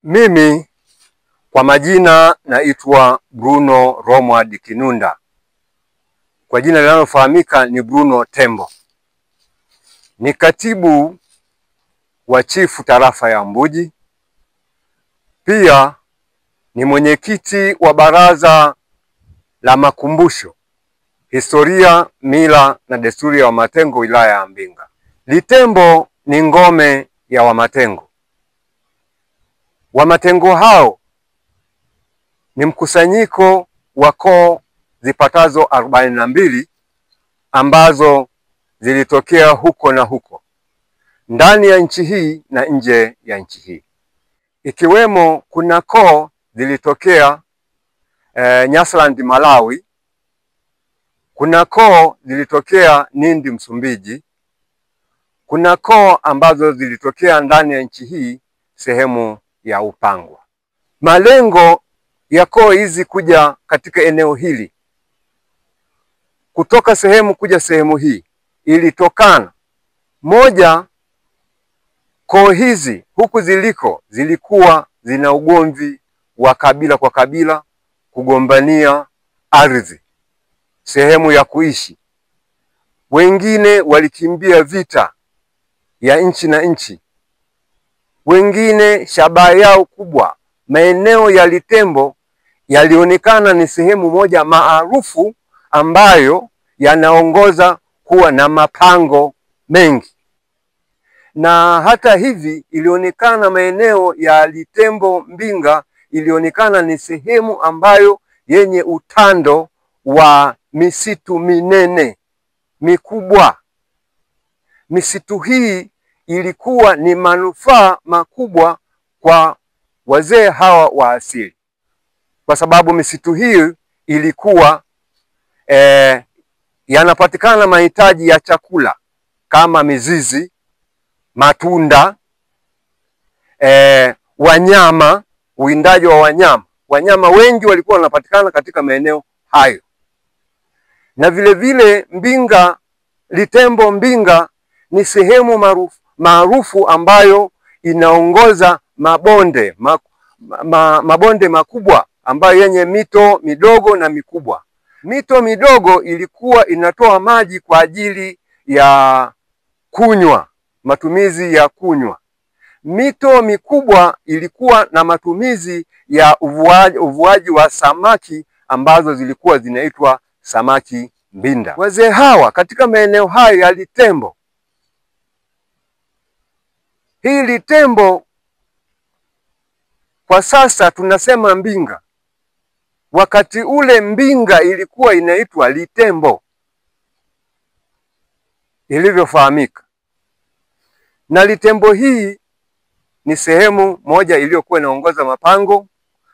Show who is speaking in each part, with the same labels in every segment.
Speaker 1: Mimi kwa majina naitwa Bruno Romward Kinunda. Kwa jina linalofahamika ni Bruno Tembo. Ni katibu wa chifu tarafa ya Mbuji. Pia ni mwenyekiti wa baraza la makumbusho, historia, mila na desturi ya Wamatengo wilaya ya Mbinga. Litembo ni ngome ya Wamatengo. Wamatengo hao ni mkusanyiko wa koo zipatazo 42 ambazo zilitokea huko na huko ndani ya nchi hii na nje ya nchi hii, ikiwemo kuna koo zilitokea Nyasaland Malawi, kuna koo zilitokea Nindi Msumbiji, kuna koo ambazo zilitokea ndani ya nchi hii sehemu ya Upangwa. Malengo ya koo hizi kuja katika eneo hili kutoka sehemu kuja sehemu hii ilitokana, moja, koo hizi huku ziliko zilikuwa zina ugomvi wa kabila kwa kabila, kugombania ardhi, sehemu ya kuishi. Wengine walikimbia vita ya nchi na nchi, wengine shabaha yao kubwa maeneo ya Litembo yalionekana ni sehemu moja maarufu ambayo yanaongoza kuwa na mapango mengi. Na hata hivi ilionekana maeneo ya Litembo Mbinga ilionekana ni sehemu ambayo yenye utando wa misitu minene mikubwa. Misitu hii ilikuwa ni manufaa makubwa kwa wazee hawa wa asili, kwa sababu misitu hii ilikuwa yanapatikana mahitaji ya chakula kama mizizi, matunda, wanyama, uwindaji wa wanyama. Wanyama wengi walikuwa wanapatikana katika maeneo hayo. Na vile vile Mbinga, Litembo Mbinga ni sehemu maarufu ambayo inaongoza mabonde mabonde makubwa ambayo yenye mito midogo na mikubwa. Mito midogo ilikuwa inatoa maji kwa ajili ya kunywa, matumizi ya kunywa. Mito mikubwa ilikuwa na matumizi ya uvuaji wa samaki ambazo zilikuwa zinaitwa samaki mbinda. Wazee hawa katika maeneo hayo ya Litembo, hii Litembo kwa sasa tunasema Mbinga. Wakati ule Mbinga ilikuwa inaitwa Litembo ilivyofahamika. Na Litembo hii ni sehemu moja iliyokuwa inaongoza mapango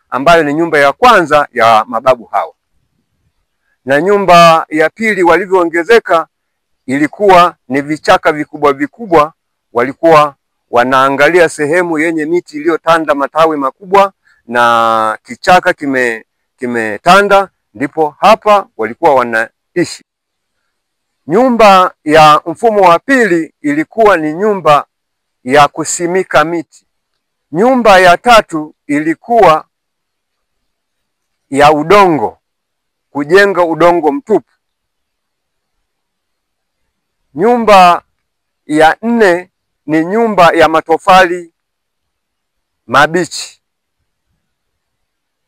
Speaker 1: ambayo ni nyumba ya kwanza ya mababu hawa. Na nyumba ya pili walivyoongezeka ilikuwa ni vichaka vikubwa vikubwa, walikuwa wanaangalia sehemu yenye miti iliyotanda matawi makubwa na kichaka kimetanda, ndipo hapa walikuwa wanaishi. Nyumba ya mfumo wa pili ilikuwa ni nyumba ya kusimika miti. Nyumba ya tatu ilikuwa ya udongo, kujenga udongo mtupu. Nyumba ya nne ni nyumba ya matofali mabichi.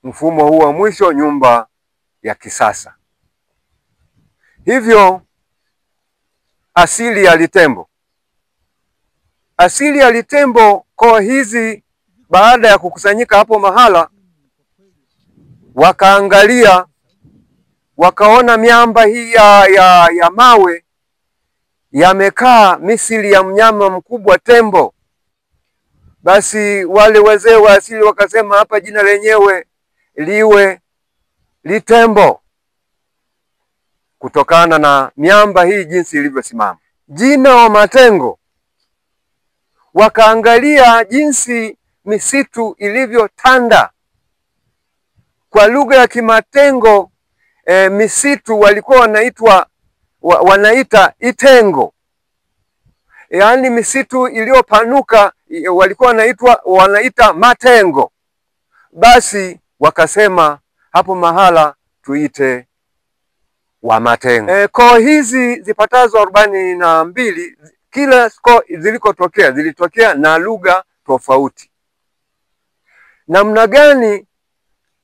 Speaker 1: Mfumo huu wa mwisho nyumba ya kisasa. Hivyo asili ya Litembo. Asili ya Litembo, koo hizi baada ya kukusanyika hapo mahala, wakaangalia wakaona miamba hii ya mawe yamekaa misili ya mnyama mkubwa tembo. Basi wale wazee wa asili wakasema hapa jina lenyewe liwe Litembo, kutokana na miamba hii jinsi ilivyosimama. Jina Wamatengo wakaangalia jinsi misitu ilivyotanda. Kwa lugha ya Kimatengo misitu walikuwa wanaita itengo. yaani misitu iliyopanuka, walikuwa wanaita matengo. Basi wakasema hapo mahala tuite Wamatengo. Koo hizi zipatazo 42, kila koo zilikotokea zilitokea na lugha tofauti. Namna gani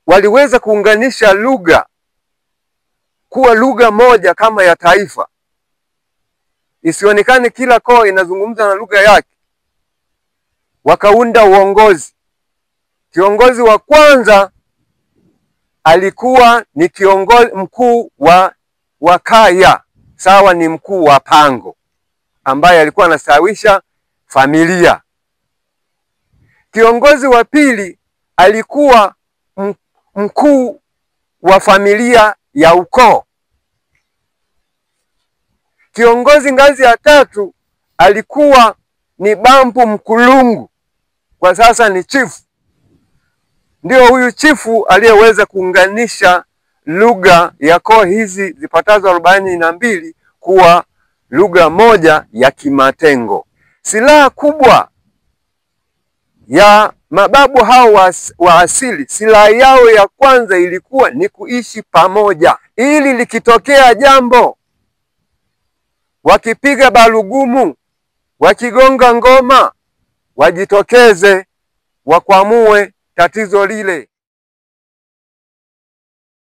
Speaker 1: waliweza kuunganisha lugha kuwa lugha moja kama ya taifa, isionekane kila koo inazungumza na lugha yake? Wakaunda uongozi. Kiongozi wa kwanza alikuwa ni kiongozi mkuu wa kaya, sawa ni mkuu wa pango, ambaye alikuwa anastawisha familia. Kiongozi wa pili alikuwa mkuu wa familia ya ukoo. Kiongozi ngazi ya tatu alikuwa ni bampu mkulungu, kwa sasa ni chifu. Ndio huyu chifu aliyeweza kuunganisha lugha ya koo hizi zipatazo 42 kuwa lugha moja ya Kimatengo. Silaha kubwa ya mababu hao wa asili, silaha yao ya kwanza ilikuwa ni kuishi pamoja, ili likitokea jambo, wakipiga balugumu, wakigonga ngoma, wajitokeze wakwamue tatizo lile.